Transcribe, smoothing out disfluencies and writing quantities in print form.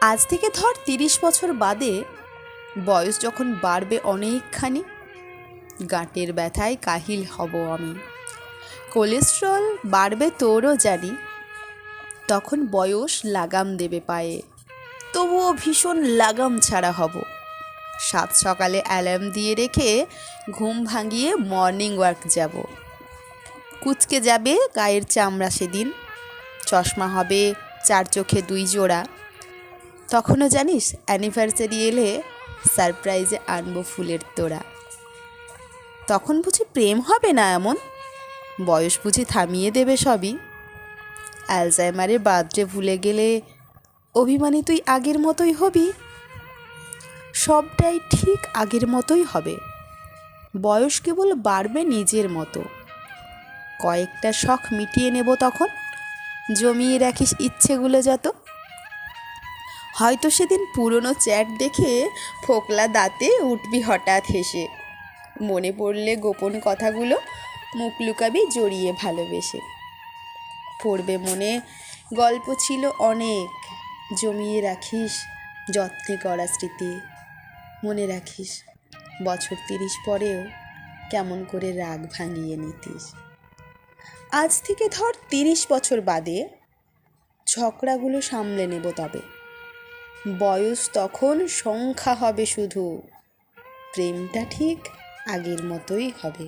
আজ থেকে ধর 30 বছর বাদে বয়স যখন বাড়বে অনেকখানি, গাঁটের ব্যথায় কাহিল হব আমি, কোলেস্ট্রল বাড়বে তোরও জানি, তখন বয়স লাগাম দেবে পায়ে, তবুও ভীষণ লাগাম ছাড়া হব। সাত সকালে অ্যালার্ম দিয়ে রেখে ঘুম ভাঙিয়ে মর্নিং ওয়াক যাব। কুচকে যাবে গায়ের চামড়া সেদিন, চশমা হবে 4 চোখে 2 জোড়া। তখনও জানিস অ্যানিভার্সারি এলে সারপ্রাইজে আনবো ফুলের তোড়া। তখন বুঝি প্রেম হবে না এমন, বয়স বুঝি থামিয়ে দেবে সবই। অ্যালজাইমারের বার্থডে ভুলে গেলে অভিমানী তুই আগের মতোই হবি। সবটাই ঠিক আগের মতোই হবে, বয়স কেবল বাড়বে নিজের মতো। কয়েকটা শখ মিটিয়ে নেব তখন, জমিয়ে রাখিস ইচ্ছেগুলো যত। হয়তো সেদিন পুরনো চ্যাট দেখে ফোকলা দাঁতে উঠবি হঠাৎ হেসে, মনে পড়লে গোপন কথাগুলো মুখ লুকাবি জড়িয়ে ভালোবেসে। পড়বে মনে গল্প ছিল অনেক, জমিয়ে রাখিস যত্নে করা স্মৃতি। মনে রাখিস বছর 30 পরেও কেমন করে রাগ ভাঙিয়ে নিতিস। আজ থেকে ধর 30 বছর বাদে ঝগড়াগুলো সামলে নেব তবে, বয়স তখন সংখ্যা হবে শুধু, প্রেমটা ঠিক আগের মতোই হবে।